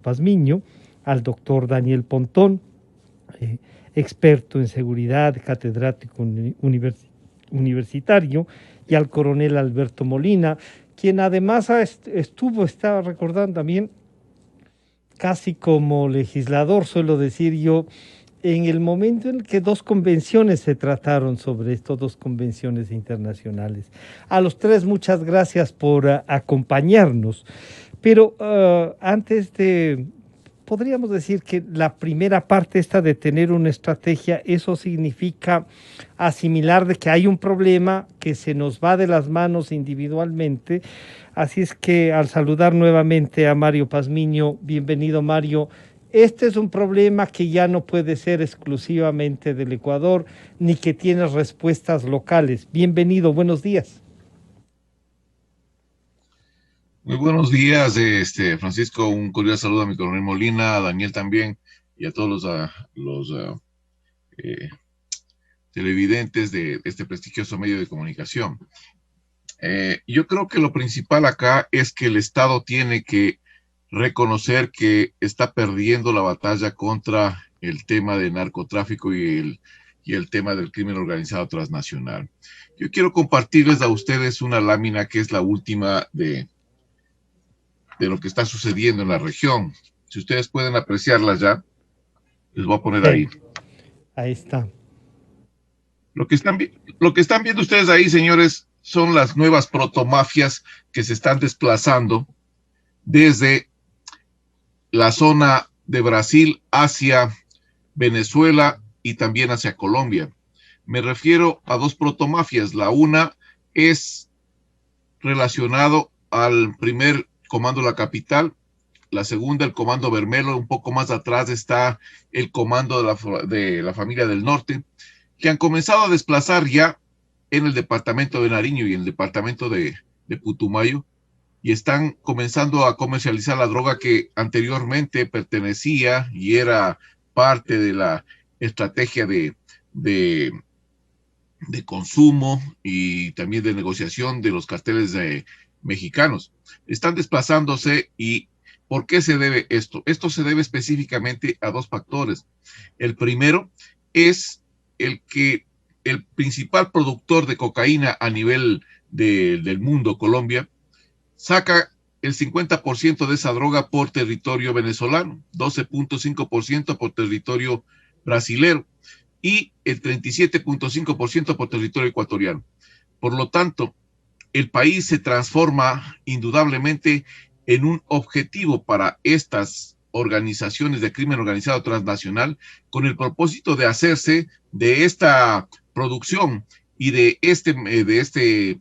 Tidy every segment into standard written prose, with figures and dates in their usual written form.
Pazmiño, al doctor Daniel Pontón, eh, experto en seguridad, catedrático universitario, y al coronel Alberto Molina, quien además estaba recordando también, casi como legislador, suelo decir yo, en el momento en que dos convenciones se trataron sobre esto, dos convenciones internacionales. A los tres, muchas gracias por acompañarnos. Pero antes de, podríamos decir que la primera parte esta de tener una estrategia, eso significa asimilar de que hay un problema que se nos va de las manos individualmente. Así es que al saludar nuevamente a Mario Pazmiño, bienvenido Mario. Este es un problema que ya no puede ser exclusivamente del Ecuador, ni que tiene respuestas locales. Bienvenido, buenos días. Muy buenos días, Francisco. Un cordial saludo a mi coronel Molina, a Daniel también y a todos los eh, televidentes de este prestigioso medio de comunicación. Yo creo que lo principal acá es que el Estado tiene que reconocer que está perdiendo la batalla contra el tema de narcotráfico y el tema del crimen organizado transnacional. Yo quiero compartirles a ustedes una lámina que es la última de lo que está sucediendo en la región. Si ustedes pueden apreciarla ya, les voy a poner ahí. Sí, ahí está. Lo que están viendo ustedes ahí, señores, son las nuevas protomafias que se están desplazando desde la zona de Brasil hacia Venezuela y también hacia Colombia. Me refiero a dos protomafias. La una es relacionado al primer comando La Capital, la segunda el comando Bermelo, un poco más atrás está el comando de la familia del norte, que han comenzado a desplazar ya en el departamento de Nariño y en el departamento de Putumayo, y están comenzando a comercializar la droga que anteriormente pertenecía y era parte de la estrategia de consumo y también de negociación de los carteles mexicanos. Están desplazándose. ¿Y por qué se debe esto? Esto se debe específicamente a dos factores. El primero es el que el principal productor de cocaína a nivel del mundo, Colombia, saca el 50% de esa droga por territorio venezolano, 12.5% por territorio brasilero y el 37.5% por territorio ecuatoriano. Por lo tanto, el país se transforma indudablemente en un objetivo para estas organizaciones de crimen organizado transnacional con el propósito de hacerse de esta producción y de este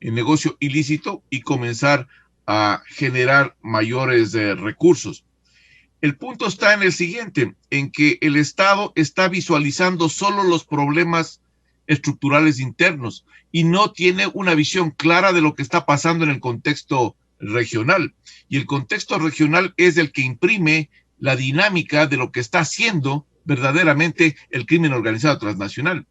negocio ilícito y comenzar a generar mayores recursos. El punto está en el siguiente, en que el Estado está visualizando solo los problemas estructurales internos y no tiene una visión clara de lo que está pasando en el contexto regional. Y el contexto regional es el que imprime la dinámica de lo que está haciendo verdaderamente el crimen organizado transnacional.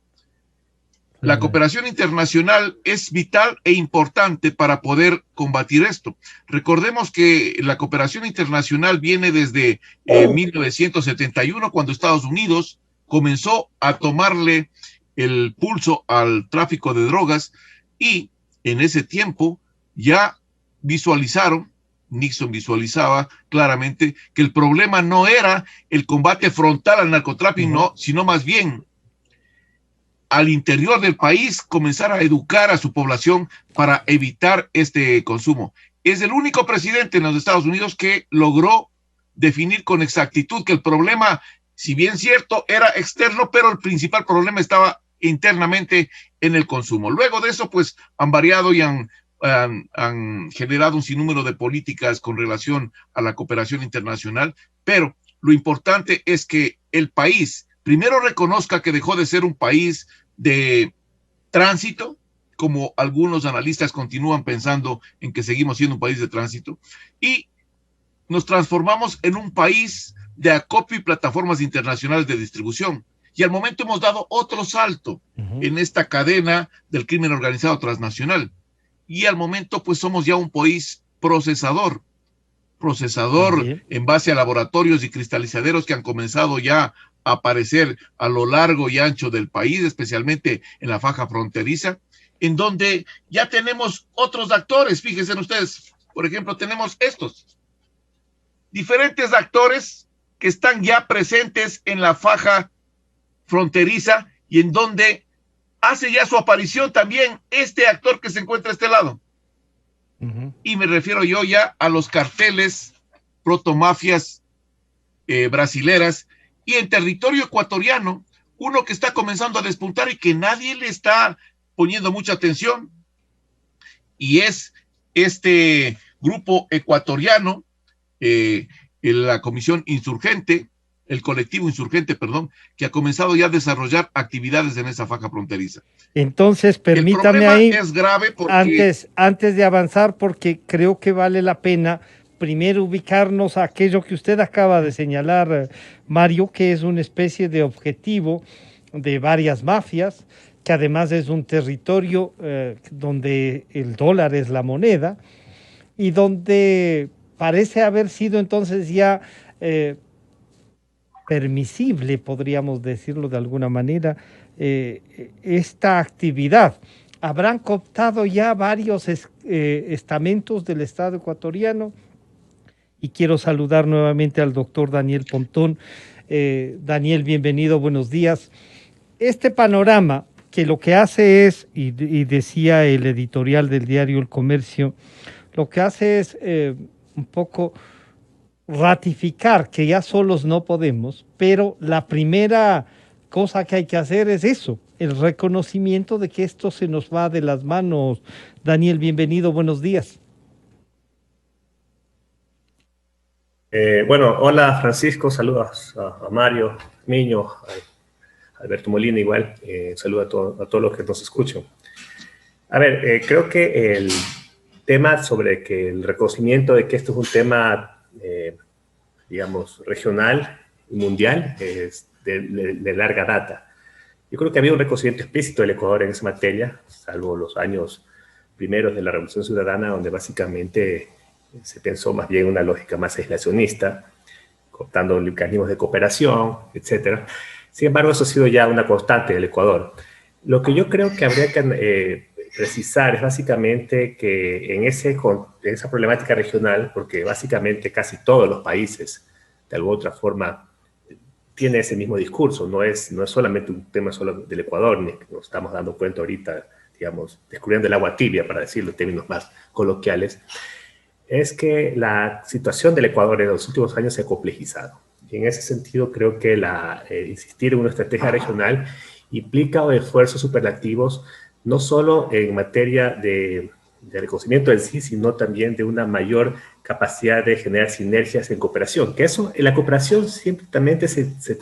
La cooperación internacional es vital e importante para poder combatir esto. Recordemos que la cooperación internacional viene desde 1971, cuando Estados Unidos comenzó a tomarle el pulso al tráfico de drogas, y en ese tiempo ya Nixon visualizaba claramente que el problema no era el combate frontal al narcotráfico, no, sino más bien al interior del país comenzar a educar a su población para evitar este consumo. Es el único presidente en los Estados Unidos que logró definir con exactitud que el problema, si bien cierto, era externo, pero el principal problema estaba internamente en el consumo. Luego de eso, pues, han variado y han generado un sinnúmero de políticas con relación a la cooperación internacional, pero lo importante es que el país primero reconozca que dejó de ser un país de tránsito, como algunos analistas continúan pensando en que seguimos siendo un país de tránsito, y nos transformamos en un país de acopio y plataformas internacionales de distribución. Y al momento hemos dado otro salto en esta cadena del crimen organizado transnacional. Y al momento, pues, somos ya un país procesador. procesador en base a laboratorios y cristalizaderos que han comenzado ya a aparecer a lo largo y ancho del país, especialmente en la faja fronteriza, en donde ya tenemos otros actores. Fíjense ustedes, por ejemplo, tenemos estos diferentes actores que están ya presentes en la faja fronteriza y en donde hace ya su aparición también este actor que se encuentra a este lado. Y me refiero yo ya a los carteles protomafias brasileras, y en territorio ecuatoriano, uno que está comenzando a despuntar y que nadie le está poniendo mucha atención, y es este grupo ecuatoriano, la Comisión Insurgente, el colectivo insurgente, perdón, que ha comenzado ya a desarrollar actividades en esa faja fronteriza. Entonces, permítame ahí, es grave porque... antes de avanzar, porque creo que vale la pena primero ubicarnos a aquello que usted acaba de señalar, Mario, que es una especie de objetivo de varias mafias, que además es un territorio donde el dólar es la moneda y donde parece haber sido entonces ya permisible, podríamos decirlo de alguna manera, esta actividad. Habrán cooptado ya varios estamentos del Estado ecuatoriano, y quiero saludar nuevamente al doctor Daniel Pontón. Daniel, bienvenido, buenos días. Este panorama que lo que hace es, y decía el editorial del diario El Comercio, lo que hace es un poco ratificar que ya solos no podemos, pero la primera cosa que hay que hacer es eso, el reconocimiento de que esto se nos va de las manos. Daniel, bienvenido, buenos días. Bueno, hola Francisco, saludos a Mario, Miño, a Alberto Molina igual, saludo a todos los que nos escuchan. A ver, creo que el tema sobre que el reconocimiento de que esto es un tema, digamos, regional y mundial es de larga data. Yo creo que había un reconocimiento explícito del Ecuador en esa materia, salvo los años primeros de la Revolución Ciudadana, donde básicamente se pensó más bien una lógica más aislacionista, cooptando mecanismos de cooperación, etc. Sin embargo, eso ha sido ya una constante del Ecuador. Lo que yo creo que habría que precisar es básicamente que en esa problemática regional, porque básicamente casi todos los países, de alguna u otra forma, tienen ese mismo discurso, no es solamente un tema solo del Ecuador, ni que nos estamos dando cuenta ahorita, digamos, descubriendo el agua tibia, para decirlo en términos más coloquiales, es que la situación del Ecuador en los últimos años se ha complejizado. Y en ese sentido creo que insistir en una estrategia regional implica esfuerzos superlativos, no solo en materia de reconocimiento en sí, sino también de una mayor capacidad de generar sinergias en cooperación. Que eso, la cooperación simplemente se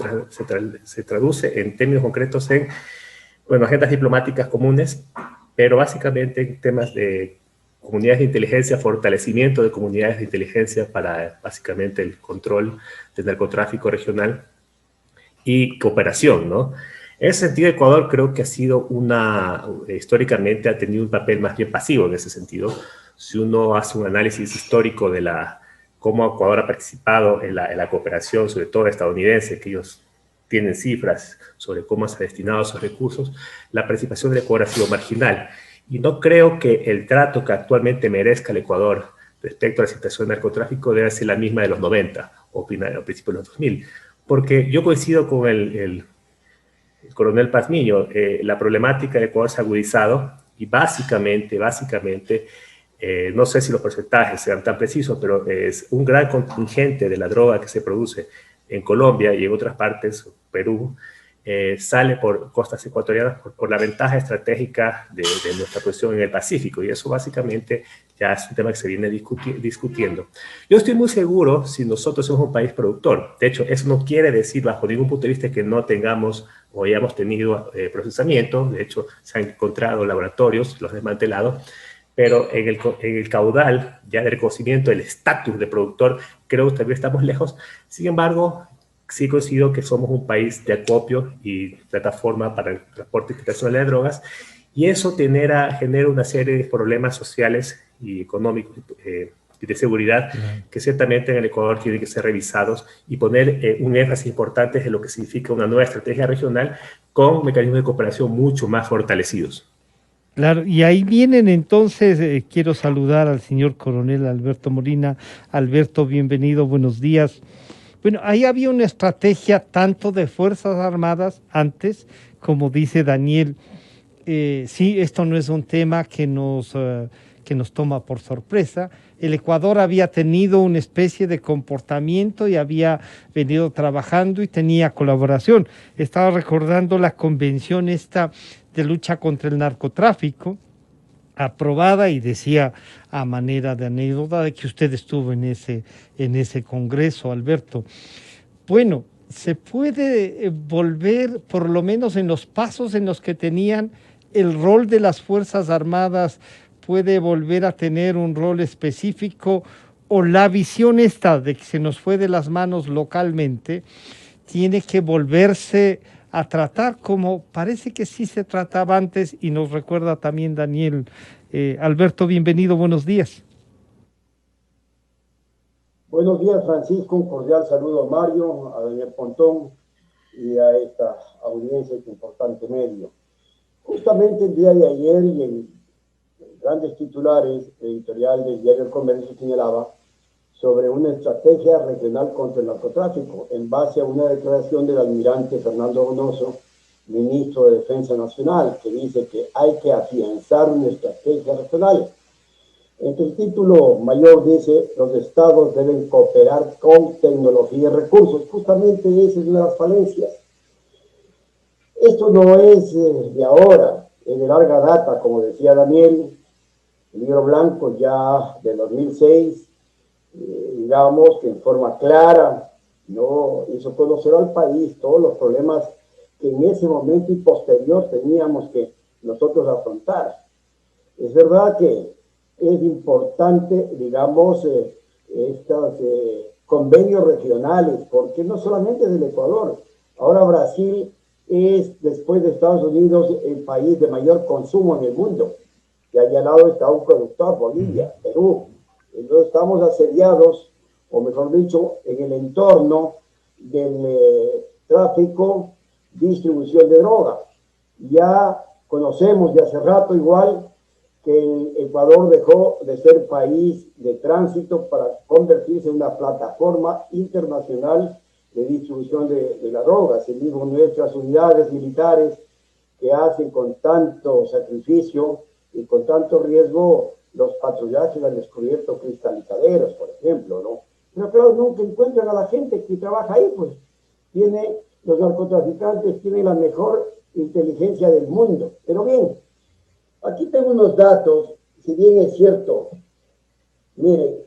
traduce en términos concretos en, bueno, agendas diplomáticas comunes, pero básicamente en temas de comunidades de inteligencia, fortalecimiento de comunidades de inteligencia para básicamente el control del narcotráfico regional y cooperación, ¿no? En ese sentido, Ecuador creo que ha sido históricamente ha tenido un papel más bien pasivo en ese sentido. Si uno hace un análisis histórico de cómo Ecuador ha participado en la cooperación, sobre todo estadounidense, que ellos tienen cifras sobre cómo se han destinado esos recursos, la participación del Ecuador ha sido marginal. Y no creo que el trato que actualmente merezca el Ecuador respecto a la situación del narcotráfico debe ser la misma de los 90 o principios de los 2000. Porque yo coincido con el coronel Pazmiño, la problemática de Ecuador se ha agudizado y básicamente, no sé si los porcentajes sean tan precisos, pero es un gran contingente de la droga que se produce en Colombia y en otras partes, Perú, sale por costas ecuatorianas por la ventaja estratégica de nuestra posición en el Pacífico, y eso básicamente ya es un tema que se viene discutiendo. Yo estoy muy seguro si nosotros somos un país productor. De hecho, eso no quiere decir bajo ningún punto de vista que no tengamos o hayamos tenido procesamiento. De hecho, se han encontrado laboratorios, los desmantelados, pero en el caudal ya de reconocimiento del estatus de productor, creo que todavía estamos lejos. Sin embargo, sí considero que somos un país de acopio y plataforma para el transporte internacional de drogas, y eso genera una serie de problemas sociales y económicos y de seguridad, que ciertamente en el Ecuador tienen que ser revisados y poner un énfasis importante en lo que significa una nueva estrategia regional con mecanismos de cooperación mucho más fortalecidos. Claro, y ahí vienen entonces, quiero saludar al señor coronel Alberto Molina. Alberto, bienvenido, buenos días. Bueno, ahí había una estrategia tanto de Fuerzas Armadas antes, como dice Daniel. Sí, esto no es un tema que nos toma por sorpresa. El Ecuador había tenido una especie de comportamiento y había venido trabajando y tenía colaboración. Estaba recordando la convención esta de lucha contra el narcotráfico, aprobada, y decía a manera de anécdota de que usted estuvo en ese congreso, Alberto. Bueno, se puede volver, por lo menos en los pasos en los que tenían el rol de las Fuerzas Armadas, puede volver a tener un rol específico, o la visión esta de que se nos fue de las manos localmente, tiene que volverse a tratar como parece que sí se trataba antes, y nos recuerda también Daniel. Alberto, bienvenido, buenos días. Buenos días, Francisco. Un cordial saludo a Mario, a Daniel Pontón y a esta audiencia, este importante medio. Justamente el día de ayer, y en grandes titulares, el editorial del diario El Comercio señalaba sobre una estrategia regional contra el narcotráfico, en base a una declaración del almirante Fernando Donoso, ministro de Defensa Nacional, que dice que hay que afianzar una estrategia regional. El título mayor dice: los estados deben cooperar con tecnología y recursos. Justamente esa es una de las falencias. Esto no es de ahora, es de larga data, como decía Daniel. El libro blanco ya de 2006, digamos que en forma clara, no hizo conocer al país todos los problemas que en ese momento y posterior teníamos que nosotros afrontar. Es verdad que es importante, digamos, estos convenios regionales, porque no solamente es del Ecuador. Ahora Brasil es, después de Estados Unidos, el país de mayor consumo en el mundo. Y allá al lado está un productor, Bolivia, Perú. Entonces estamos asediados, o mejor dicho, en el entorno del tráfico, distribución de droga. Ya conocemos de hace rato igual que el Ecuador dejó de ser país de tránsito para convertirse en una plataforma internacional de distribución de la droga. Asimismo, nuestras unidades militares que hacen con tanto sacrificio y con tanto riesgo los patrullajes han descubierto cristalizaderos, por ejemplo, ¿no? Pero claro, nunca encuentran a la gente que trabaja ahí, pues. Los narcotraficantes tienen la mejor inteligencia del mundo. Pero bien, aquí tengo unos datos, si bien es cierto, mire,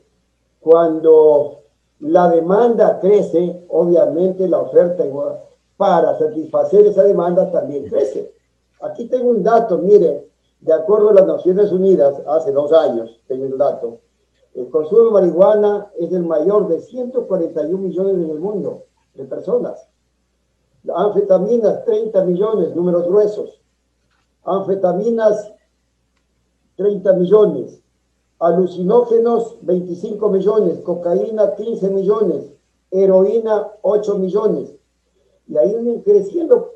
cuando la demanda crece, obviamente la oferta igual, para satisfacer esa demanda también crece. Aquí tengo un dato, mire, de acuerdo a las Naciones Unidas, hace 2 años, tengo el dato, el consumo de marihuana es el mayor de 141 millones en el mundo de personas. Anfetaminas, 30 millones, números gruesos. Anfetaminas, 30 millones. Alucinógenos, 25 millones. Cocaína, 15 millones. Heroína, 8 millones. Y ahí vienen creciendo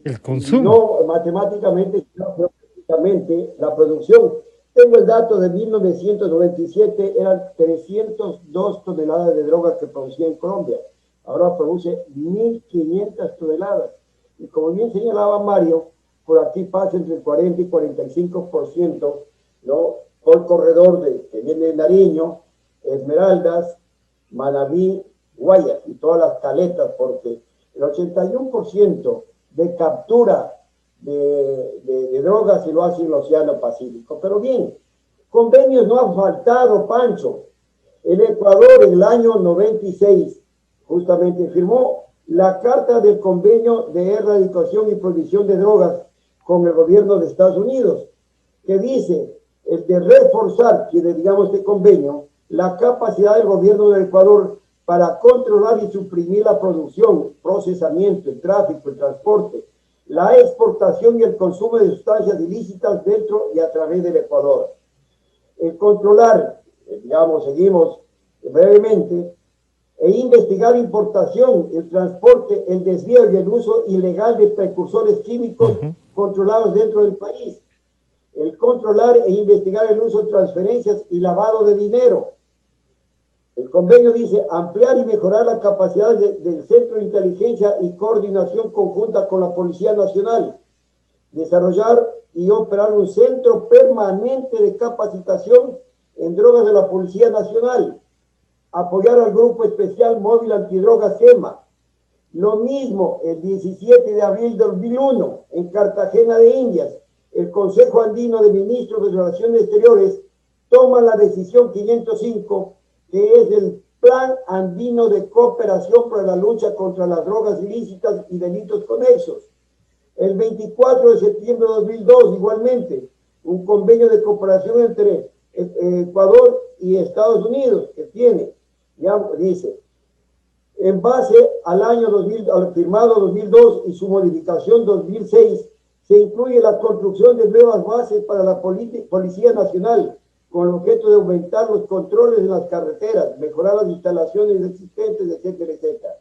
el consumo. No matemáticamente, sino geográficamente, la producción. Tengo el dato de 1997, eran 302 toneladas de droga que producía en Colombia. Ahora produce 1.500 toneladas. Y como bien señalaba Mario, por aquí pasa entre el 40 y 45%, ¿no? Por el corredor que viene de Nariño, Esmeraldas, Manabí, Guayas y todas las caletas, porque el 81% de captura de drogas se lo hace en el Océano Pacífico. Pero bien, convenios no han faltado, Pancho. El Ecuador en el año 96 justamente firmó la Carta del Convenio de Erradicación y Prohibición de Drogas con el gobierno de Estados Unidos, que dice el de reforzar, que digamos este convenio, la capacidad del gobierno del Ecuador para controlar y suprimir la producción, procesamiento, el tráfico, el transporte, la exportación y el consumo de sustancias ilícitas dentro y a través del Ecuador. controlar, digamos, seguimos brevemente, e investigar importación, el transporte, el desvío y el uso ilegal de precursores químicos controlados dentro del país, el controlar e investigar el uso de transferencias y lavado de dinero. El convenio dice ampliar y mejorar la capacidad del Centro de Inteligencia y Coordinación Conjunta con la Policía Nacional, desarrollar y operar un centro permanente de capacitación en drogas de la Policía Nacional, apoyar al Grupo Especial Móvil Antidrogas SEMA. Lo mismo el 17 de abril de 2001 en Cartagena de Indias, el Consejo Andino de Ministros de Relaciones Exteriores toma la decisión 505, que es el Plan Andino de Cooperación para la lucha contra las drogas ilícitas y delitos conexos. El 24 de septiembre de 2002, igualmente, un convenio de cooperación entre Ecuador y Estados Unidos, que tiene, ya dice, en base al año 2000, al firmado 2002 y su modificación 2006, se incluye la construcción de nuevas bases para la Policía Nacional, con el objeto de aumentar los controles en las carreteras, mejorar las instalaciones existentes, etcétera, etcétera.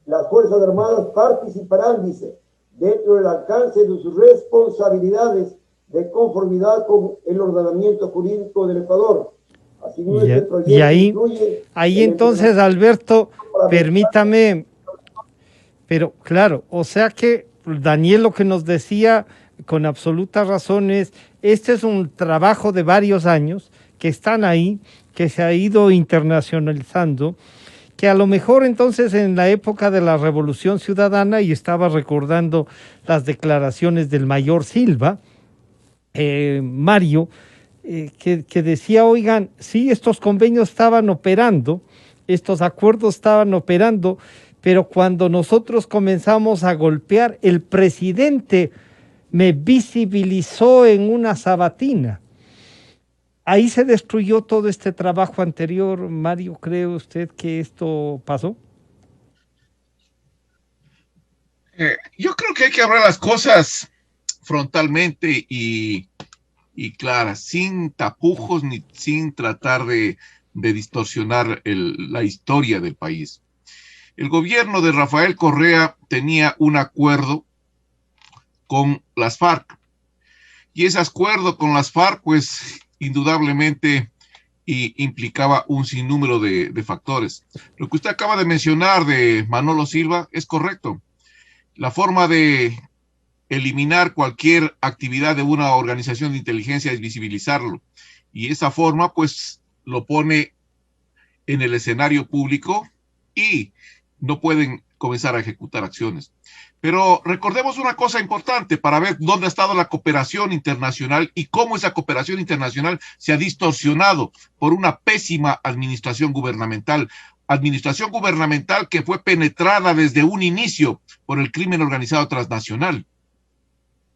Las Fuerzas Armadas participarán, dice, dentro del alcance de sus responsabilidades de conformidad con el ordenamiento jurídico del Ecuador. Así mismo, este proyecto y ahí entonces, Alberto, permítame, pero claro, o sea que Daniel lo que nos decía con absoluta razón es, este es un trabajo de varios años que están ahí, que se ha ido internacionalizando, que a lo mejor entonces en la época de la Revolución Ciudadana, y estaba recordando las declaraciones del mayor Silva, Mario, que decía, oigan, sí, estos convenios estaban operando, estos acuerdos estaban operando, pero cuando nosotros comenzamos a golpear, el presidente me visibilizó en una sabatina. Ahí se destruyó todo este trabajo anterior. Mario, ¿cree usted que esto pasó? Yo creo que hay que hablar las cosas frontalmente y claras, sin tapujos ni sin tratar de distorsionar la historia del país. El gobierno de Rafael Correa tenía un acuerdo con las FARC, y ese acuerdo con las FARC, pues, indudablemente implicaba un sinnúmero de factores. Lo que usted acaba de mencionar de Manolo Silva es correcto. La forma de eliminar cualquier actividad de una organización de inteligencia es visibilizarlo, y esa forma, pues, lo pone en el escenario público y no pueden comenzar a ejecutar acciones. Pero recordemos una cosa importante para ver dónde ha estado la cooperación internacional y cómo esa cooperación internacional se ha distorsionado por una pésima administración gubernamental que fue penetrada desde un inicio por el crimen organizado transnacional.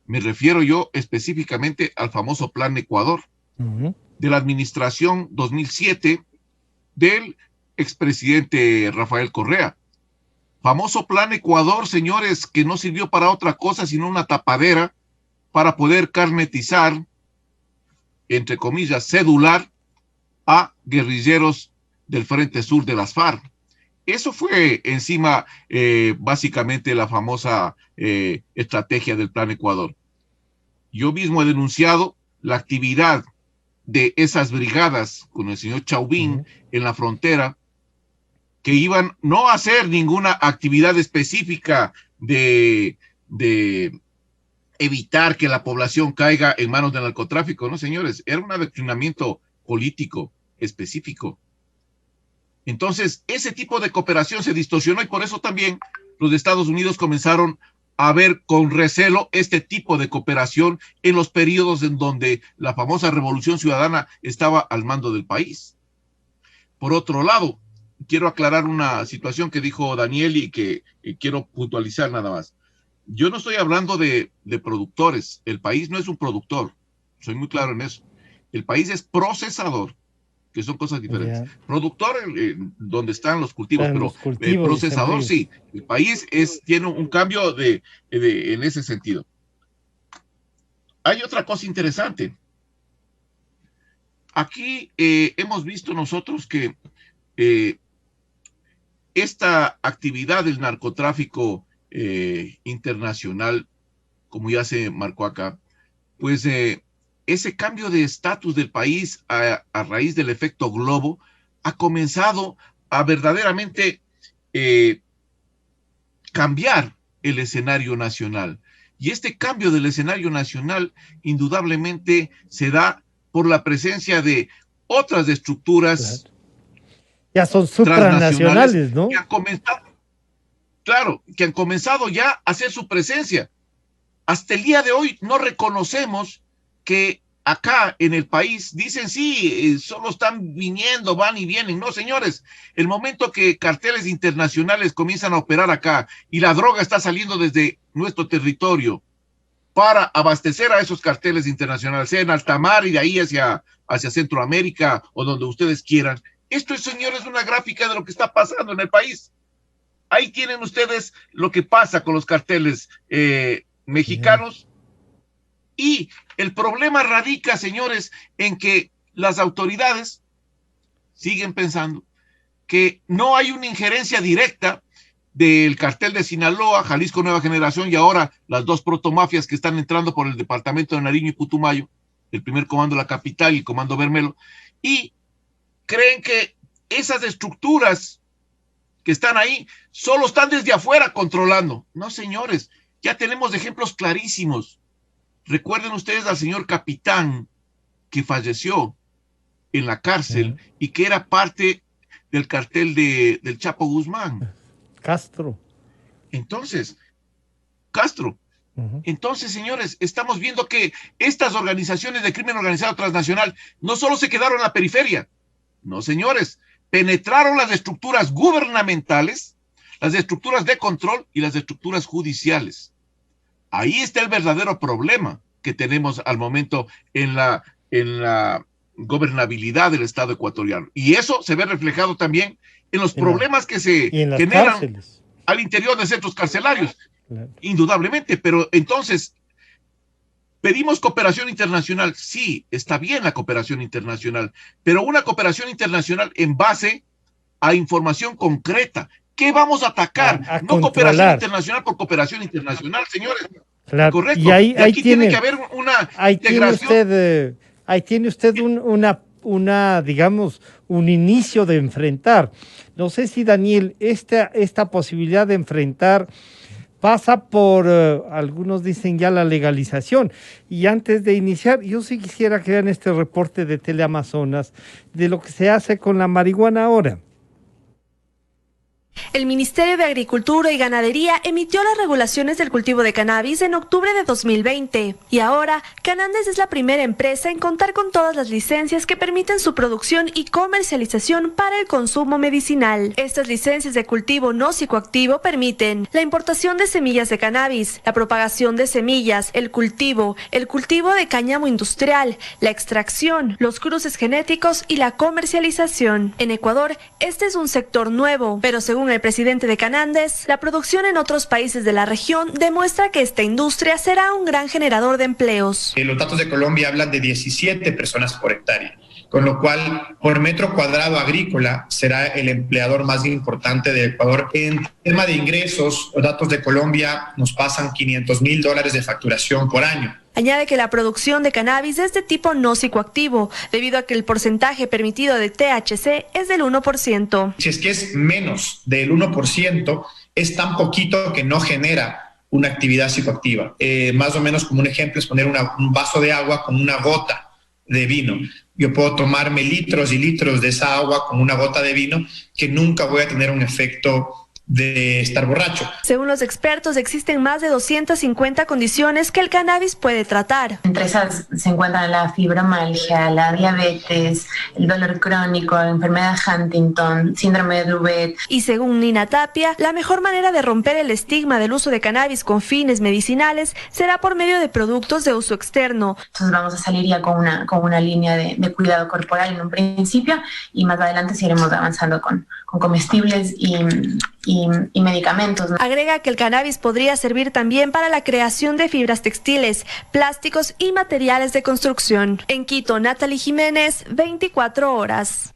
Me refiero yo específicamente al famoso Plan Ecuador, de la administración 2007 del expresidente Rafael Correa. Famoso Plan Ecuador, señores, que no sirvió para otra cosa sino una tapadera para poder carnetizar, entre comillas, cedular a guerrilleros del Frente Sur de las FARC. Eso fue encima básicamente la famosa estrategia del Plan Ecuador. Yo mismo he denunciado la actividad de esas brigadas con el señor Chauvin en la frontera, que iban no a hacer ninguna actividad específica de evitar que la población caiga en manos del narcotráfico, no, señores, era un adoctrinamiento político específico. Entonces, ese tipo de cooperación se distorsionó, y por eso también los Estados Unidos comenzaron a ver con recelo este tipo de cooperación en los periodos en donde la famosa Revolución Ciudadana estaba al mando del país. Por otro lado, quiero aclarar una situación que dijo Daniel y que quiero puntualizar nada más. Yo no estoy hablando de productores. El país no es un productor. Soy muy claro en eso. El país es procesador, que son cosas diferentes. Productor, donde están los cultivos, pero los cultivos, procesador, sí. El país tiene un cambio en ese sentido. Hay otra cosa interesante. aquí hemos visto nosotros que esta actividad del narcotráfico internacional, como ya se marcó acá, pues ese cambio de estatus del país a raíz del efecto globo ha comenzado a verdaderamente cambiar el escenario nacional. Y este cambio del escenario nacional indudablemente se da por la presencia de otras estructuras. Claro. Ya son supranacionales, ¿no? Que han comenzado, claro, que han comenzado ya a hacer su presencia. Hasta el día de hoy no reconocemos que acá en el país dicen sí, solo están viniendo, van y vienen. No, señores, el momento que carteles internacionales comienzan a operar acá y la droga está saliendo desde nuestro territorio para abastecer a esos carteles internacionales, sea en alta mar y de ahí hacia Centroamérica o donde ustedes quieran. Esto, señores, es una gráfica de lo que está pasando en el país. Ahí tienen ustedes lo que pasa con los carteles mexicanos. Y el problema radica, señores, en que las autoridades siguen pensando que no hay una injerencia directa del cartel de Sinaloa, Jalisco Nueva Generación y ahora las dos protomafias que están entrando por el departamento de Nariño y Putumayo, el primer comando de la capital y el comando Bermelo, y creen que esas estructuras que están ahí solo están desde afuera controlando. No, señores, ya tenemos ejemplos clarísimos. Recuerden ustedes al señor capitán que falleció en la cárcel y que era parte del cartel del Chapo Guzmán. Castro. Entonces, Castro. Entonces, señores, estamos viendo que estas organizaciones de crimen organizado transnacional no solo se quedaron en la periferia, no, señores, penetraron las estructuras gubernamentales, las estructuras de control y las estructuras judiciales. Ahí está el verdadero problema que tenemos al momento en la gobernabilidad del Estado ecuatoriano. Y eso se ve reflejado también en los problemas que se generan cárceles, al interior de centros carcelarios. Claro. Indudablemente, pero entonces, pedimos cooperación internacional. Sí, está bien la cooperación internacional, pero una cooperación internacional en base a información concreta. ¿Qué vamos a atacar? No cooperación internacional por cooperación internacional, señores. Claro. Correcto. Y ahí tiene que haber una integración. Ahí tiene usted digamos, un inicio de enfrentar. No sé si, Daniel, esta posibilidad de enfrentar pasa por, algunos dicen ya la legalización. Y antes de iniciar, yo sí quisiera que vean este reporte de Teleamazonas de lo que se hace con la marihuana ahora. El Ministerio de Agricultura y Ganadería emitió las regulaciones del cultivo de cannabis en octubre de 2020 y ahora Canandes es la primera empresa en contar con todas las licencias que permiten su producción y comercialización para el consumo medicinal. Estas licencias de cultivo no psicoactivo permiten la importación de semillas de cannabis, la propagación de semillas, el cultivo de cáñamo industrial, la extracción, los cruces genéticos y la comercialización. En Ecuador, este es un sector nuevo, pero según el presidente de Canandes, la producción en otros países de la región demuestra que esta industria será un gran generador de empleos. Los datos de Colombia hablan de 17 personas por hectárea, con lo cual por metro cuadrado agrícola será el empleador más importante de Ecuador. En tema de ingresos, los datos de Colombia nos pasan $500,000 de facturación por año. Añade que la producción de cannabis es de tipo no psicoactivo, debido a que el porcentaje permitido de THC es del 1%. Si es que es menos del 1%, es tan poquito que no genera una actividad psicoactiva. Más o menos como un ejemplo es poner un vaso de agua con una gota de vino. Yo puedo tomarme litros y litros de esa agua con una gota de vino que nunca voy a tener un efecto de estar borracho. Según los expertos, existen más de 250 condiciones que el cannabis puede tratar. Entre esas se encuentran la fibromialgia, la diabetes, el dolor crónico, la enfermedad de Huntington, síndrome de Druvet. Y según Nina Tapia, la mejor manera de romper el estigma del uso de cannabis con fines medicinales será por medio de productos de uso externo. Entonces vamos a salir ya con una línea de cuidado corporal en un principio y más adelante seguiremos avanzando con comestibles y y medicamentos, ¿no? Agrega que el cannabis podría servir también para la creación de fibras textiles, plásticos y materiales de construcción. En Quito, Natalie Jiménez, 24 horas.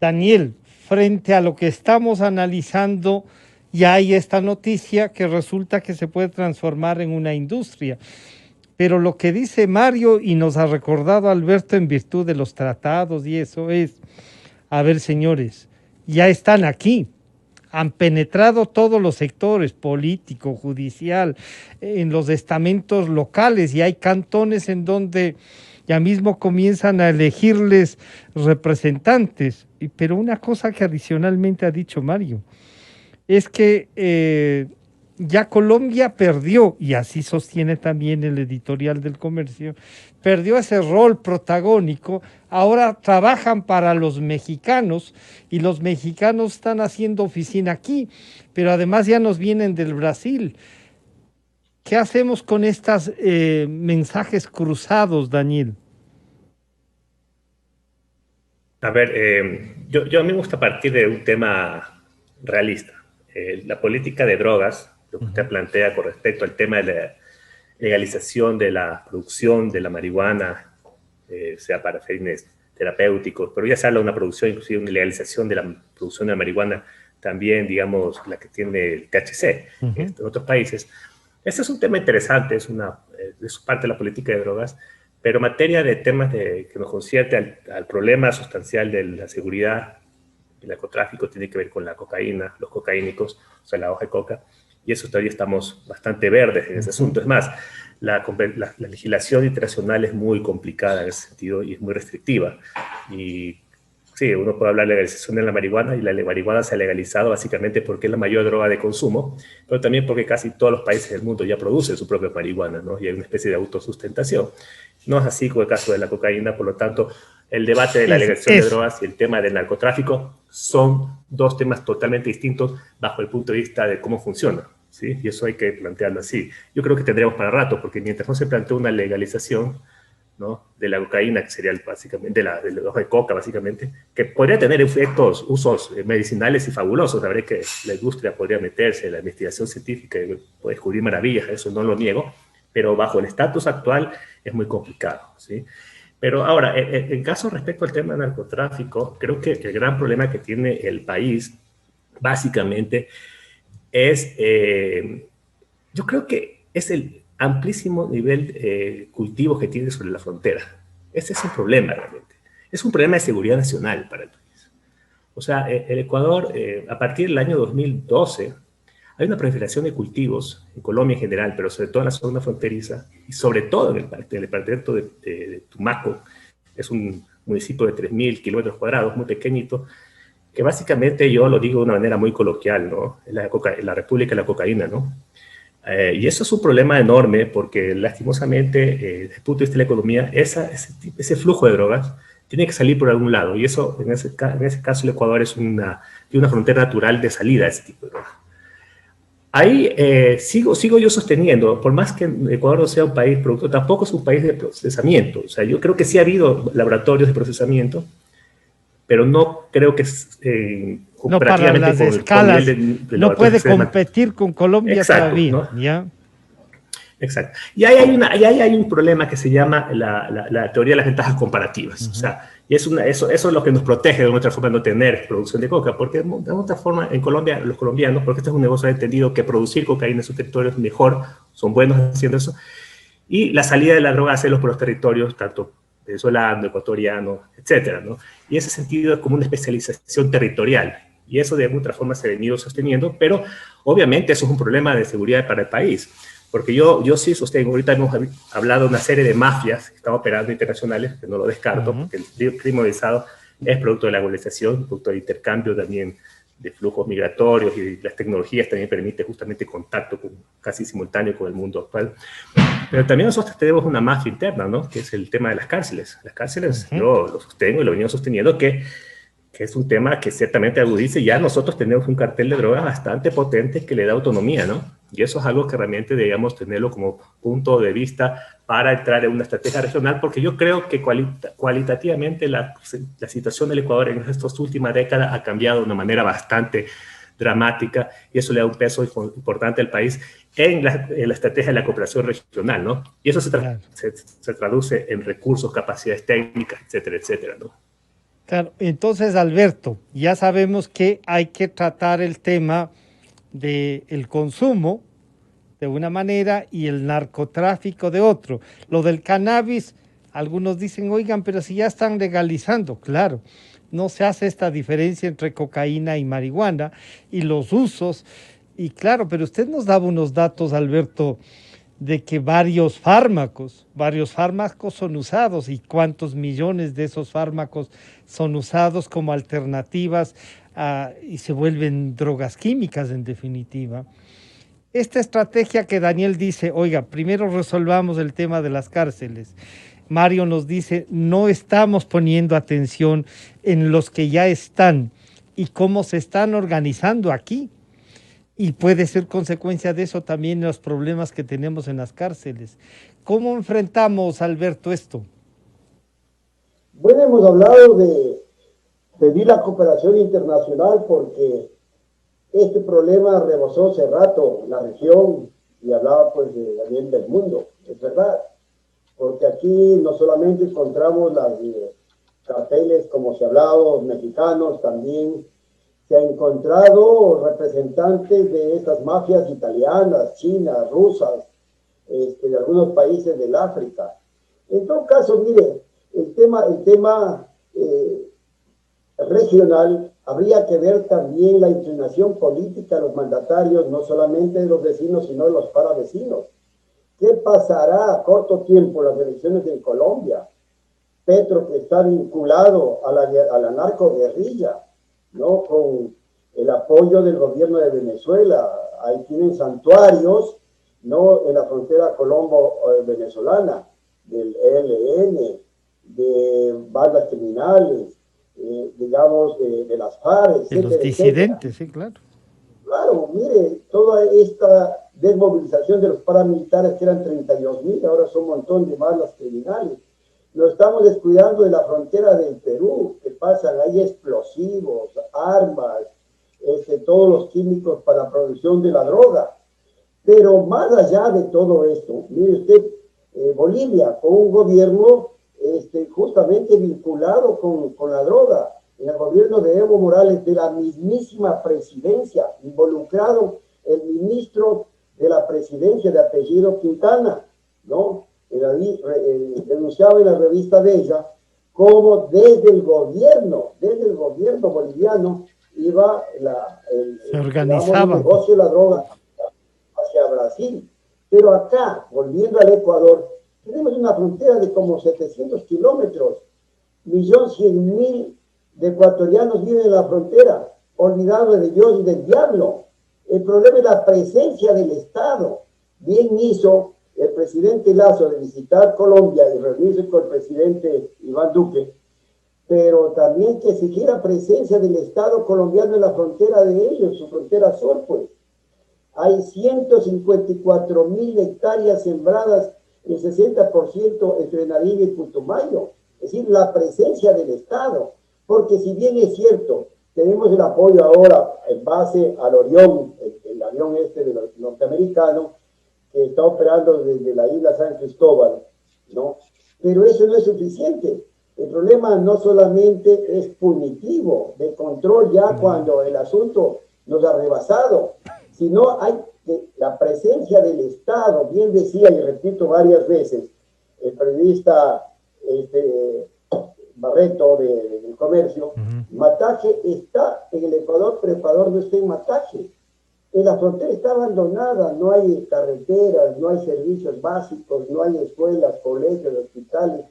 Daniel, frente a lo que estamos analizando, ya hay esta noticia que resulta que se puede transformar en una industria. Pero lo que dice Mario, y nos ha recordado Alberto en virtud de los tratados y eso es, a ver señores, ya están aquí, han penetrado todos los sectores, político, judicial, en los estamentos locales, y hay cantones en donde ya mismo comienzan a elegirles representantes. Pero una cosa que adicionalmente ha dicho Mario, es que ya Colombia perdió, y así sostiene también el editorial del Comercio, perdió ese rol protagónico, ahora trabajan para los mexicanos y los mexicanos están haciendo oficina aquí, pero además ya nos vienen del Brasil. ¿Qué hacemos con estos mensajes cruzados, Daniel? A ver, yo a mí me gusta partir de un tema realista. La política de drogas, lo que usted plantea con respecto al tema de la legalización de la producción de la marihuana, sea para fines terapéuticos, pero ya se habla de una producción, inclusive una legalización de la producción de la marihuana, también, digamos, la que tiene el THC en otros países. Este es un tema interesante, es parte de la política de drogas, pero en materia de temas que nos concierte al problema sustancial de la seguridad, el narcotráfico tiene que ver con la cocaína, los cocaínicos, o sea, la hoja de coca, y eso todavía estamos bastante verdes en ese asunto. Es más, la legislación internacional es muy complicada en ese sentido y es muy restrictiva. Y sí, uno puede hablar de legalización de la marihuana, y la marihuana se ha legalizado básicamente porque es la mayor droga de consumo, pero también porque casi todos los países del mundo ya producen su propia marihuana, ¿no? Y hay una especie de autosustentación. No es así con el caso de la cocaína, por lo tanto, el debate de la legalización de drogas y el tema del narcotráfico son dos temas totalmente distintos bajo el punto de vista de cómo funciona, ¿sí? Y eso hay que plantearlo así. Yo creo que tendremos para rato, porque mientras no se plantee una legalización, ¿no?, de la cocaína, que sería básicamente de la hoja de coca, básicamente, que podría tener usos medicinales y fabulosos. La verdad es que la industria podría meterse en la investigación científica y puede descubrir maravillas, eso no lo niego, pero bajo el estatus actual es muy complicado, ¿sí? Pero ahora, en caso respecto al tema del narcotráfico, creo que el gran problema que tiene el país, básicamente, es, yo creo que es el amplísimo nivel de cultivos que tiene sobre la frontera. Ese es un problema realmente. Es un problema de seguridad nacional para el país. O sea, el Ecuador, a partir del año 2012, hay una proliferación de cultivos en Colombia en general, pero sobre todo en la zona fronteriza, y sobre todo en el departamento de Tumaco. Es un municipio de 3.000 kilómetros cuadrados, muy pequeñito, que básicamente, yo lo digo de una manera muy coloquial, ¿no?, es la República de la Cocaína, ¿no? Y eso es un problema enorme porque, lastimosamente, desde el punto de vista de la economía, ese flujo de drogas tiene que salir por algún lado. Y eso, en ese caso, el Ecuador tiene una frontera natural de salida a ese tipo de drogas. Ahí sigo yo sosteniendo, por más que Ecuador no sea un país productor, tampoco es un país de procesamiento. O sea, yo creo que sí ha habido laboratorios de procesamiento, pero no creo que no para las escalas, no puede competir con Colombia. Exacto, todavía, ¿no? ¿Ya? Exacto. Y ahí hay un problema que se llama la teoría de las ventajas comparativas. O sea, y eso es lo que nos protege de nuestra forma de no tener producción de coca, porque de otra forma en Colombia, los colombianos, porque este es un negocio entendido que producir cocaína en sus territorios mejor, son buenos haciendo eso, y la salida de la droga hacerlo por los territorios, tanto venezolano, ecuatoriano, etcétera, ¿no? Y ese sentido es como una especialización territorial, y eso de alguna otra forma se ha venido sosteniendo, pero obviamente eso es un problema de seguridad para el país, porque yo sí sostengo, ahorita hemos hablado de una serie de mafias que están operando internacionales, que no lo descarto, porque el crimen organizado es producto de la globalización, producto del intercambio también de flujos migratorios, y las tecnologías también permiten justamente contacto casi simultáneo con el mundo actual. Pero también nosotros tenemos una mafia interna, ¿no?, que es el tema de las cárceles. Las cárceles, yo lo sostengo y lo venía sosteniendo, que es un tema que ciertamente agudiza, y ya nosotros tenemos un cartel de drogas bastante potente que le da autonomía, ¿no? Y eso es algo que realmente debíamos tenerlo como punto de vista para entrar en una estrategia regional, porque yo creo que cualitativamente la situación del Ecuador en estas últimas décadas ha cambiado de una manera bastante dramática, y eso le da un peso importante al país en la estrategia de la cooperación regional, ¿no? Y eso se traduce en recursos, capacidades técnicas, etcétera, etcétera, ¿no? Claro, entonces, Alberto, ya sabemos que hay que tratar el tema del consumo de una manera y el narcotráfico de otro. Lo del cannabis, algunos dicen, oigan, pero si ya están legalizando, claro, no se hace esta diferencia entre cocaína y marihuana y los usos. Y claro, pero usted nos daba unos datos, Alberto, de que varios fármacos son usados y cuántos millones de esos fármacos son usados como alternativas y se vuelven drogas químicas en definitiva. Esta estrategia que Daniel dice, oiga, primero resolvamos el tema de las cárceles. Mario nos dice, no estamos poniendo atención en los que ya están y cómo se están organizando aquí. Y puede ser consecuencia de eso también los problemas que tenemos en las cárceles. ¿Cómo enfrentamos, Alberto, esto? Bueno, hemos hablado de pedir la cooperación internacional porque este problema rebasó hace rato la región y hablaba pues también del mundo, es verdad, porque aquí no solamente encontramos las carteles, como se ha hablado, mexicanos, también se ha encontrado representantes de estas mafias italianas, chinas, rusas, de algunos países del África. En todo caso, mire, el tema regional, habría que ver también la inclinación política de los mandatarios, no solamente de los vecinos, sino de los paravecinos. ¿Qué pasará a corto tiempo en las elecciones en Colombia? Petro, que está vinculado a la narcoguerrilla, ¿no? Con el apoyo del gobierno de Venezuela. Ahí tienen santuarios, ¿no? En la frontera colombo-venezolana, del ELN, de bandas criminales, digamos, de las FARC, de los disidentes, etcétera. Sí, claro. Claro, mire, toda esta desmovilización de los paramilitares, que eran 32,000, ahora son un montón de bandas criminales. Nos estamos descuidando de la frontera del Perú, que pasan ahí explosivos, armas, todos los químicos para la producción de la droga. Pero más allá de todo esto, mire usted, Bolivia, con un gobierno justamente vinculado con la droga, en el gobierno de Evo Morales, de la mismísima presidencia, involucrado el ministro de la presidencia de apellido Quintana, ¿no? Denunciaba en la revista Bella cómo desde el gobierno boliviano iba se organizaba el negocio de la droga hacia Brasil. Pero acá, volviendo al Ecuador, tenemos una frontera de como 700 kilómetros, 1.100.000 de ecuatorianos viven en la frontera, olvidados de Dios y del diablo. El problema es la presencia del Estado. Bien hizo el presidente Lasso de visitar Colombia y reunirse con el presidente Iván Duque, pero también que se quiera presencia del Estado colombiano en la frontera de ellos, su frontera sur, pues. Hay 154,000 hectáreas sembradas, el 60% entre Nariño y Putumayo. Es decir, la presencia del Estado. Porque si bien es cierto, tenemos el apoyo ahora en base al Orión, el avión de los norteamericanos, que está operando desde la isla San Cristóbal, ¿no? Pero eso no es suficiente. El problema no solamente es punitivo, de control ya cuando el asunto nos ha rebasado, sino hay la presencia del Estado. Bien decía, y repito varias veces, el periodista Barreto del Comercio, Mataje está en el Ecuador, pero Ecuador no está en Mataje. La frontera está abandonada, no hay carreteras, no hay servicios básicos, no hay escuelas, colegios, hospitales,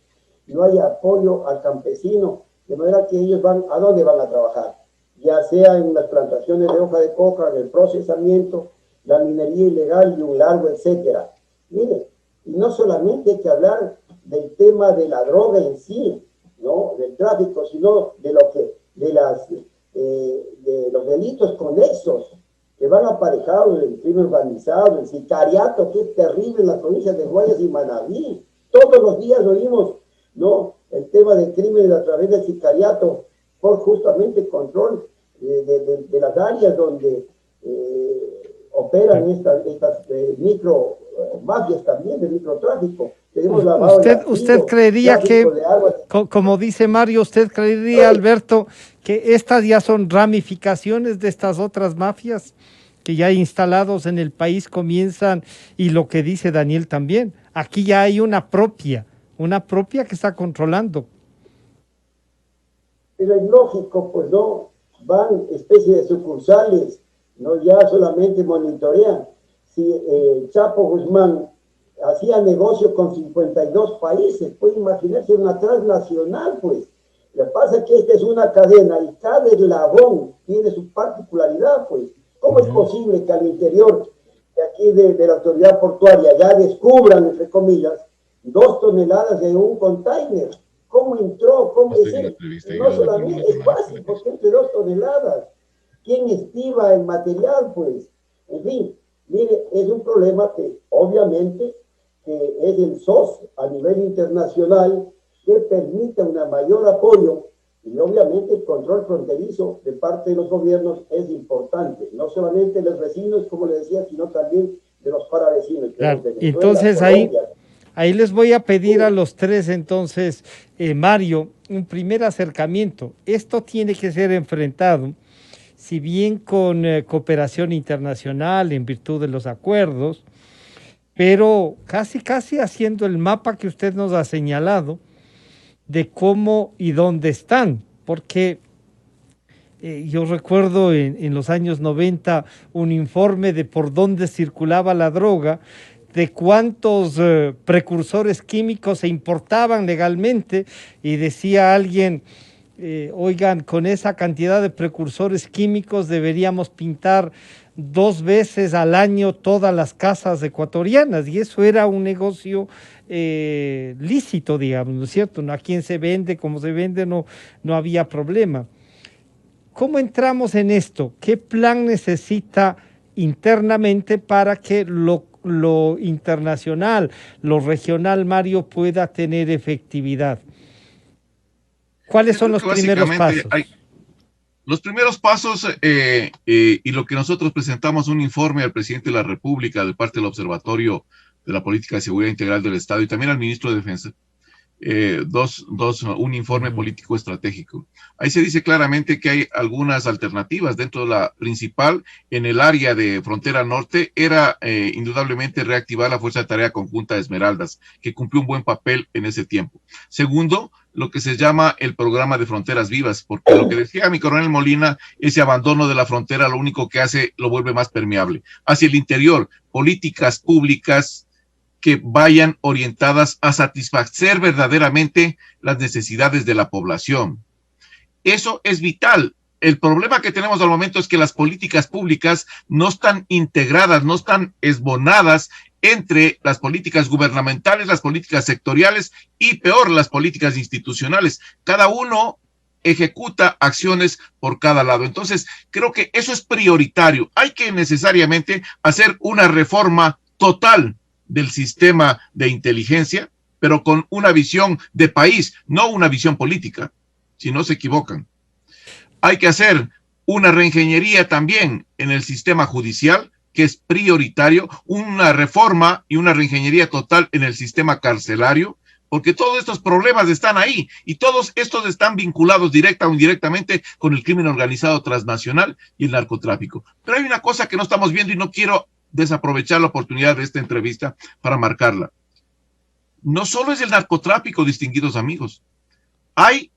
no hay apoyo al campesino, de manera que ellos ¿a dónde van a trabajar? Ya sea en las plantaciones de hoja de coca, en el procesamiento, la minería ilegal y un largo etcétera. Mire, y no solamente hay que hablar del tema de la droga en sí, ¿no? Del tráfico, sino de los delitos conexos que van aparejados del crimen organizado, el sicariato, que es terrible en las provincias de Guayas y Manabí. Todos los días oímos, ¿no?, el tema del crimen a través del sicariato por justamente control de las áreas donde operan estas micro mafias también de microtráfico. ¿Usted creería que, como dice Mario, usted creería, Alberto, que estas ya son ramificaciones de estas otras mafias que ya instalados en el país comienzan, y lo que dice Daniel también, aquí ya hay una propia que está controlando? Pero es lógico, pues no, van especie de sucursales, no ya solamente monitorean. Si Chapo Guzmán hacía negocio con 52 países, puede imaginarse una transnacional, pues. Lo que pasa es que esta es una cadena y cada eslabón tiene su particularidad, pues. ¿Cómo es posible que al interior de aquí de la autoridad portuaria ya descubran, entre comillas, 2 toneladas de un container? ¿Cómo entró? ¿Cómo es él? No solamente es fácil, porque entre 2 toneladas. ¿Quién estiva el material, pues? En fin, mire, es un problema que obviamente que es el SOS a nivel internacional que permite un mayor apoyo, y obviamente el control fronterizo de parte de los gobiernos es importante, no solamente de los vecinos, como le decía, sino también de los paravecinos. Claro. Entonces ahí les voy a pedir a los tres, entonces, Mario, un primer acercamiento. Esto tiene que ser enfrentado, si bien con cooperación internacional en virtud de los acuerdos, pero casi haciendo el mapa que usted nos ha señalado de cómo y dónde están, porque yo recuerdo en los años 90 un informe de por dónde circulaba la droga, de cuántos precursores químicos se importaban legalmente, y decía alguien, oigan, con esa cantidad de precursores químicos deberíamos pintar 2 veces al año todas las casas ecuatorianas, y eso era un negocio lícito, digamos, ¿no es cierto? A quién se vende, cómo se vende, no había problema. ¿Cómo entramos en esto? ¿Qué plan necesita internamente para que lo internacional, lo regional, Mario, pueda tener efectividad? ¿Cuáles son los primeros pasos? Los primeros pasos, y lo que nosotros presentamos un informe al presidente de la República de parte del Observatorio de la Política de Seguridad Integral del Estado y también al ministro de Defensa, un informe político estratégico. Ahí se dice claramente que hay algunas alternativas. Dentro de la principal, en el área de frontera norte, era indudablemente reactivar la Fuerza de Tarea Conjunta de Esmeraldas, que cumplió un buen papel en ese tiempo. Segundo, lo que se llama el programa de fronteras vivas, porque lo que decía mi coronel Molina, ese abandono de la frontera lo único que hace, lo vuelve más permeable. Hacia el interior, políticas públicas que vayan orientadas a satisfacer verdaderamente las necesidades de la población. Eso es vital. El problema que tenemos al momento es que las políticas públicas no están integradas, no están esbonadas entre las políticas gubernamentales, las políticas sectoriales y, peor, las políticas institucionales. Cada uno ejecuta acciones por cada lado. Entonces, creo que eso es prioritario. Hay que necesariamente hacer una reforma total del sistema de inteligencia, pero con una visión de país, no una visión política, si no se equivocan. Hay que hacer una reingeniería también en el sistema judicial, que es prioritario, una reforma y una reingeniería total en el sistema carcelario, porque todos estos problemas están ahí y todos estos están vinculados directa o indirectamente con el crimen organizado transnacional y el narcotráfico. Pero hay una cosa que no estamos viendo y no quiero desaprovechar la oportunidad de esta entrevista para marcarla. No solo es el narcotráfico, distinguidos amigos. Hay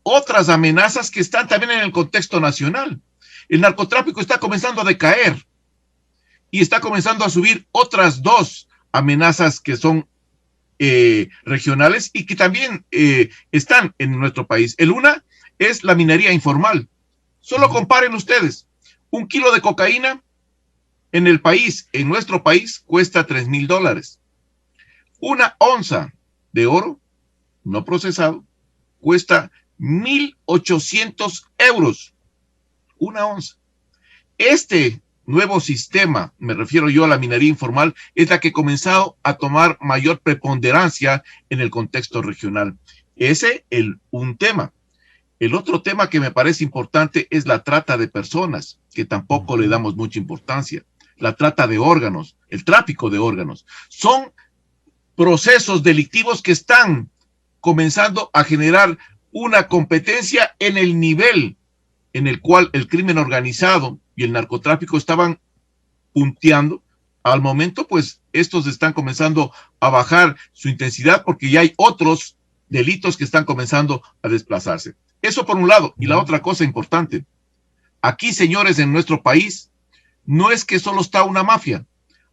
otras amenazas que están también en el contexto nacional. El narcotráfico está comenzando a decaer y está comenzando a subir otras 2 amenazas que son regionales y que también están en nuestro país. El una es la minería informal. Solo comparen ustedes, 1 kilo de cocaína en el país, en nuestro país, cuesta $3,000. Una onza de oro no procesado cuesta 1,800 euros. Una onza. Este nuevo sistema, me refiero yo a la minería informal, es la que ha comenzado a tomar mayor preponderancia en el contexto regional. Ese es un tema. El otro tema que me parece importante es la trata de personas, que tampoco le damos mucha importancia. La trata de órganos, el tráfico de órganos. Son procesos delictivos que están comenzando a generar una competencia en el nivel en el cual el crimen organizado y el narcotráfico estaban punteando. Al momento, pues, estos están comenzando a bajar su intensidad porque ya hay otros delitos que están comenzando a desplazarse. Eso por un lado. Y la otra cosa importante, aquí, señores, en nuestro país, no es que solo está una mafia.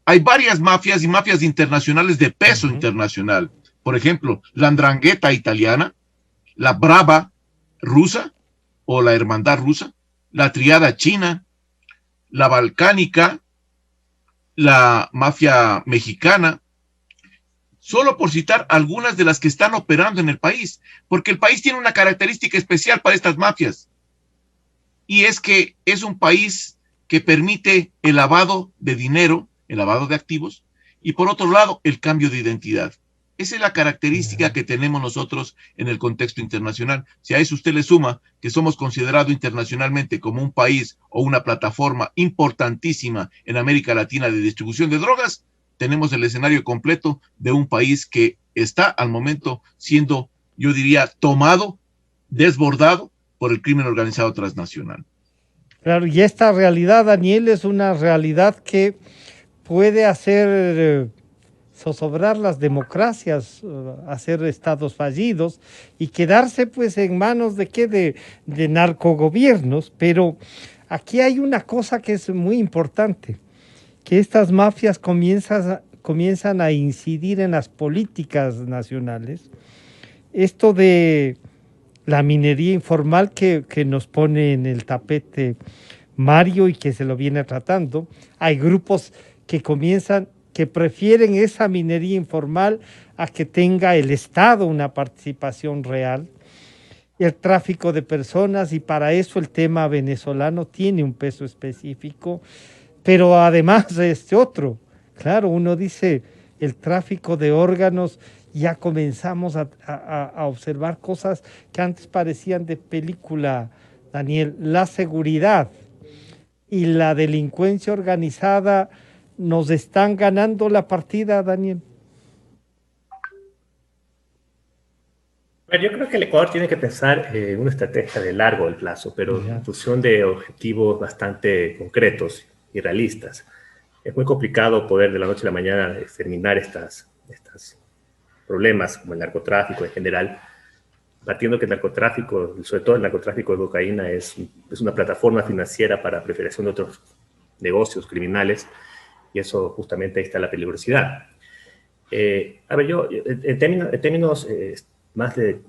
Hay varias mafias y mafias internacionales de peso internacional. Por ejemplo, la Ndrangheta italiana, la Brava rusa o la Hermandad rusa, la Triada china, la balcánica, la mafia mexicana, solo por citar algunas de las que están operando en el país, porque el país tiene una característica especial para estas mafias, y es que es un país que permite el lavado de dinero, el lavado de activos, y por otro lado, el cambio de identidad. Esa es la característica que tenemos nosotros en el contexto internacional. Si a eso usted le suma que somos considerados internacionalmente como un país o una plataforma importantísima en América Latina de distribución de drogas, tenemos el escenario completo de un país que está al momento siendo, yo diría, tomado, desbordado por el crimen organizado transnacional. Claro, y esta realidad, Daniel, es una realidad que puede hacer zozobrar las democracias, hacer estados fallidos y quedarse pues en manos de qué, de narcogobiernos. Pero aquí hay una cosa que es muy importante, que estas mafias comienzan a incidir en las políticas nacionales. Esto de la minería informal que nos pone en el tapete Mario y que se lo viene tratando. Hay grupos que prefieren esa minería informal a que tenga el Estado una participación real. El tráfico de personas, y para eso el tema venezolano tiene un peso específico, pero además otro, claro, uno dice el tráfico de órganos, ya comenzamos a observar cosas que antes parecían de película, Daniel. La seguridad y la delincuencia organizada nos están ganando la partida, Daniel. Yo creo que el Ecuador tiene que pensar en una estrategia de largo plazo, pero en función de objetivos bastante concretos y realistas. Es muy complicado poder de la noche a la mañana exterminar estos problemas como el narcotráfico en general, partiendo que el narcotráfico, sobre todo el narcotráfico de cocaína, es una plataforma financiera para proliferación de otros negocios criminales, y eso justamente ahí está la peligrosidad. A ver, yo en términos más de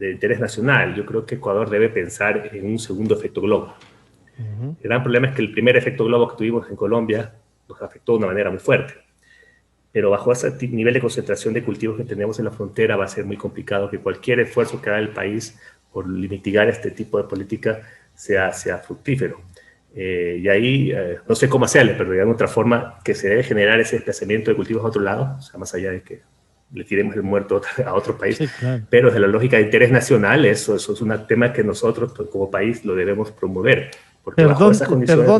interés nacional, yo creo que Ecuador debe pensar en un segundo efecto globo. El gran problema es que el primer efecto globo que tuvimos en Colombia nos afectó de una manera muy fuerte, pero bajo ese nivel de concentración de cultivos que tenemos en la frontera va a ser muy complicado que cualquier esfuerzo que haga el país por mitigar este tipo de política sea fructífero. Y ahí no sé cómo hacerle, pero de otra forma que se debe generar ese desplazamiento de cultivos a otro lado, o sea, más allá de que le tiremos el muerto a otro país, sí, claro. Pero desde la lógica de interés nacional, eso es un tema que nosotros como país lo debemos promover. Perdón,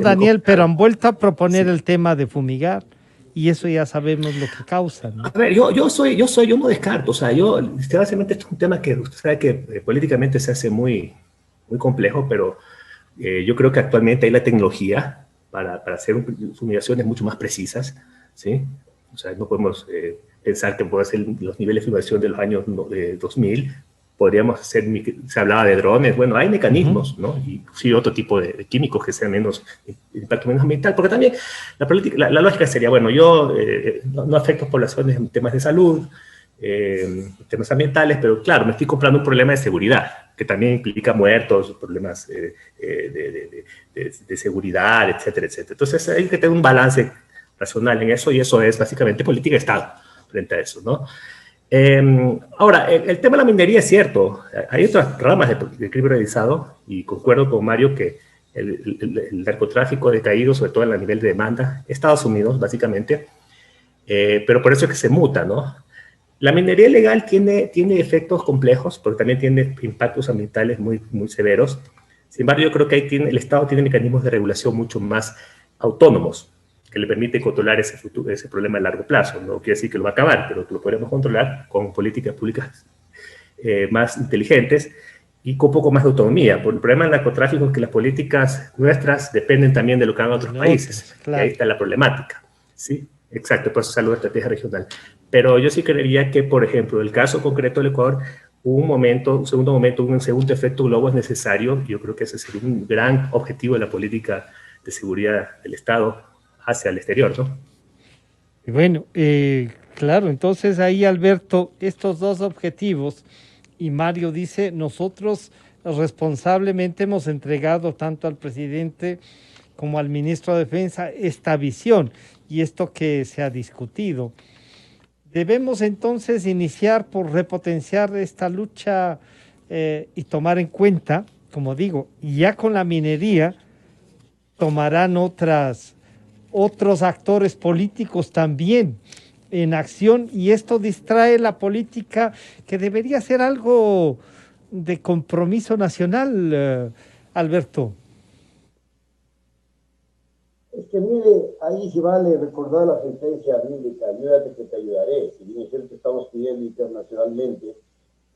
Daniel, pero han vuelto a proponer el tema de fumigar, y eso ya sabemos lo que causa, ¿no? A ver, yo no descarto, o sea, sinceramente esto es un tema que usted sabe que políticamente se hace muy, muy complejo, pero yo creo que actualmente hay la tecnología para hacer fumigaciones mucho más precisas, ¿sí? O sea, no podemos pensar que puede ser los niveles de fumigación de los años 2000, podríamos hacer, se hablaba de drones, bueno, hay mecanismos, ¿no? Y sí, otro tipo de químicos que sean impacto menos ambiental, porque también la lógica sería, bueno, yo no afecto a poblaciones en temas de salud, temas ambientales, pero claro, me estoy comprando un problema de seguridad, que también implica muertos, problemas de seguridad, etcétera, etcétera. Entonces hay que tener un balance racional en eso, y eso es básicamente política de Estado frente a eso, ¿no? Ahora, el tema de la minería es cierto, hay otras ramas del crimen organizado, y concuerdo con Mario que el narcotráfico ha decaído, sobre todo en el nivel de demanda, Estados Unidos, básicamente, pero por eso es que se muta, ¿no? La minería ilegal tiene efectos complejos, porque también tiene impactos ambientales muy, muy severos. Sin embargo, yo creo que ahí el Estado tiene mecanismos de regulación mucho más autónomos, que le permiten controlar ese problema a largo plazo. No quiere decir que lo va a acabar, pero lo podemos controlar con políticas públicas más inteligentes y con un poco más de autonomía. El problema del narcotráfico es que las políticas nuestras dependen también de lo que hagan otros países. Claro. Y ahí está la problemática. ¿Sí? Exacto, por eso sale la estrategia regional. Pero yo sí creería que, por ejemplo, el caso concreto del Ecuador, un segundo efecto globo es necesario. Yo creo que ese sería un gran objetivo de la política de seguridad del Estado hacia el exterior, ¿no? Bueno, claro, entonces ahí, Alberto, estos dos objetivos, y Mario dice, nosotros responsablemente hemos entregado tanto al presidente como al ministro de Defensa esta visión y esto que se ha discutido. Debemos entonces iniciar por repotenciar esta lucha y tomar en cuenta, como digo, ya con la minería tomarán otros actores políticos también en acción y esto distrae la política que debería ser algo de compromiso nacional, Alberto. Es que mire, ahí sí vale recordar la sentencia bíblica, ayúdate que te ayudaré. Si bien es cierto que estamos pidiendo internacionalmente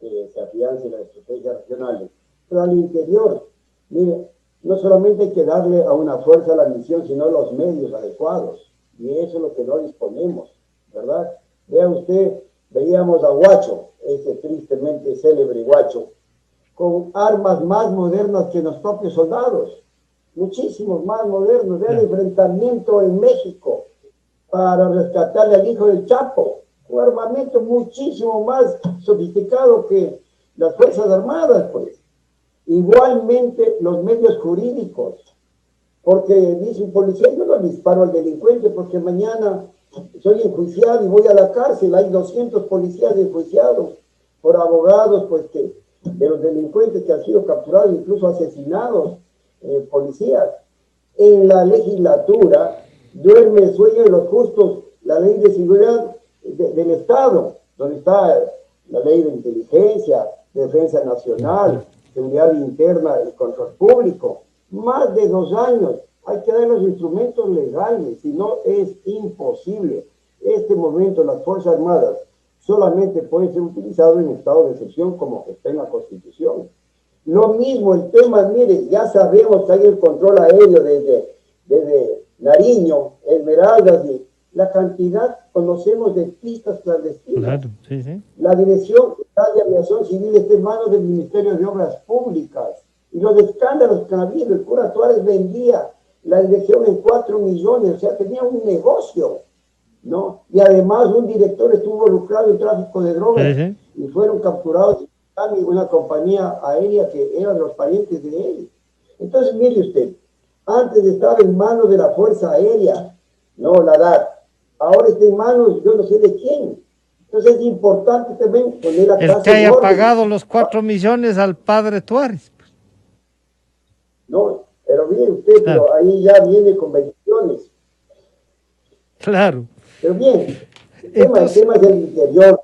que se afiancen las estrategias regionales, pero al interior, mire, no solamente hay que darle a una fuerza la misión, sino los medios adecuados, y eso es lo que no disponemos, ¿verdad? Vea usted, veíamos a Huacho, ese tristemente célebre Huacho, con armas más modernas que los propios soldados, muchísimos más modernos. Vea el enfrentamiento en México para rescatarle al hijo del Chapo, un armamento muchísimo más sofisticado que las Fuerzas Armadas, pues. Igualmente los medios jurídicos, porque dice un policía, yo no disparo al delincuente porque mañana soy enjuiciado y voy a la cárcel. Hay 200 policías enjuiciados por abogados, pues, que de los delincuentes que han sido capturados, incluso asesinados, policías. En la legislatura duerme el sueño de los justos la ley de seguridad del Estado, donde está la ley de inteligencia, defensa nacional, seguridad interna y control público. Más de 2 años. Hay que dar los instrumentos legales, si no es imposible. Este momento las Fuerzas Armadas solamente pueden ser utilizadas en estado de excepción como está en la Constitución. Lo mismo el tema, mire, ya sabemos que hay el control aéreo desde Nariño, Esmeraldas, y la cantidad, conocemos, de pistas clandestinas. Claro, sí, sí. La Dirección General de Aviación Civil está en manos del Ministerio de Obras Públicas. Y los escándalos que ha habido, el cura Tuárez vendía la dirección en 4 millones, o sea, tenía un negocio, ¿no? Y además un director estuvo involucrado en tráfico de drogas, sí, sí, y fueron capturados en una compañía aérea que eran los parientes de él. Entonces, mire usted, antes estaba en manos de la Fuerza Aérea, no, la DAT, ahora está en manos, yo no sé de quién. Entonces es importante también poner la casa. El que haya pagado los 4 millones al padre Tuárez. No, pero mire usted, claro, pero ahí ya viene con bendiciones. Claro. Pero bien, el tema es del interior.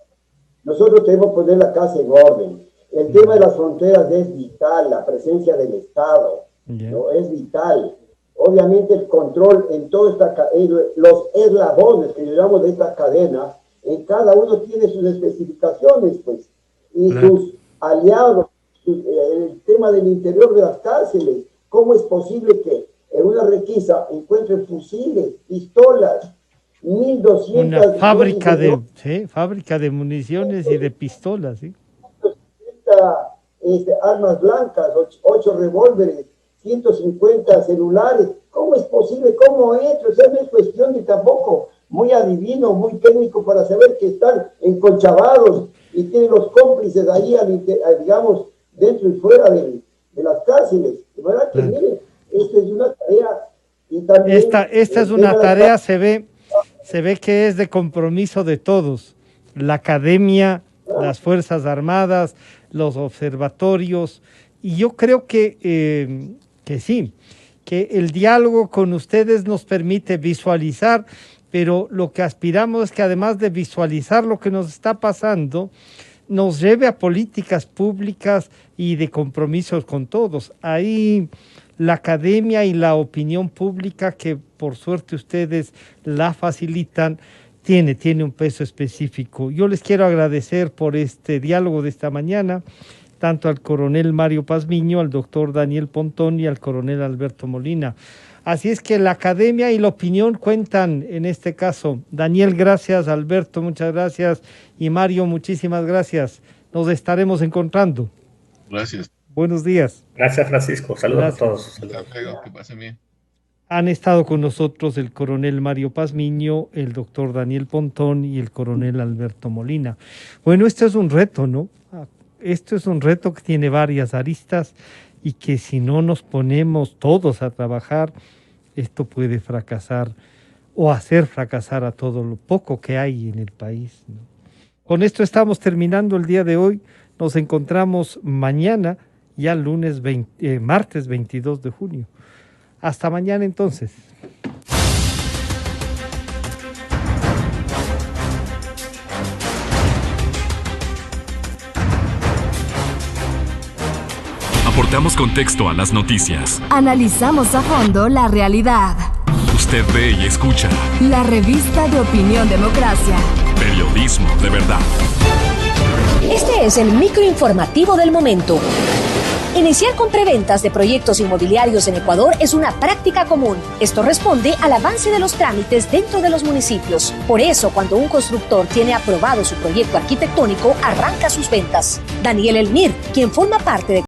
Nosotros tenemos que poner la casa en orden. El tema de las fronteras es vital, la presencia del Estado, ¿no? Es vital. Obviamente el control en toda esta los eslabones que llevamos de esta cadena, en cada uno tiene sus especificaciones, pues, y sus aliados. El tema del interior de las cárceles, ¿cómo es posible que en una requisa encuentren fusiles, pistolas, 1.200... Una fábrica de municiones y de pistolas, ¿sí? 150 armas blancas, 8 revólveres, 150 celulares. ¿Cómo es posible? ¿Cómo entra? O sea, no es cuestión de tampoco muy adivino, muy técnico para saber que están enconchavados y tienen los cómplices ahí, digamos, dentro y fuera de las cárceles. De verdad que, miren, esta es una tarea. Y también esta es una tarea, se ve que es de compromiso de todos. La academia, las Fuerzas Armadas, los observatorios. Y yo creo que sí, que el diálogo con ustedes nos permite visualizar pero lo que aspiramos es que además de visualizar lo que nos está pasando, nos lleve a políticas públicas y de compromisos con todos. Ahí la academia y la opinión pública, que por suerte ustedes la facilitan, tiene un peso específico. Yo les quiero agradecer por este diálogo de esta mañana, tanto al coronel Mario Pazmiño, al doctor Daniel Pontón y al coronel Alberto Molina. Así es que la academia y la opinión cuentan en este caso. Daniel, gracias. Alberto, muchas gracias. Y Mario, muchísimas gracias. Nos estaremos encontrando. Gracias. Buenos días. Gracias, Francisco. Saludos a todos. Hasta luego, que pasen bien. Han estado con nosotros el coronel Mario Pazmiño, el doctor Daniel Pontón y el coronel Alberto Molina. Bueno, esto es un reto, ¿no? Esto es un reto que tiene varias aristas y que si no nos ponemos todos a trabajar, esto puede fracasar o hacer fracasar a todo lo poco que hay en el país, ¿no? Con esto estamos terminando el día de hoy. Nos encontramos mañana, ya martes 22 de junio. Hasta mañana entonces. Aportamos contexto a las noticias. Analizamos a fondo la realidad. Usted ve y escucha. La revista de Opinión Democracia. Periodismo de verdad. Este es el microinformativo del momento. Iniciar con preventas de proyectos inmobiliarios en Ecuador es una práctica común. Esto responde al avance de los trámites dentro de los municipios. Por eso, cuando un constructor tiene aprobado su proyecto arquitectónico, arranca sus ventas. Daniel Elmir, quien forma parte de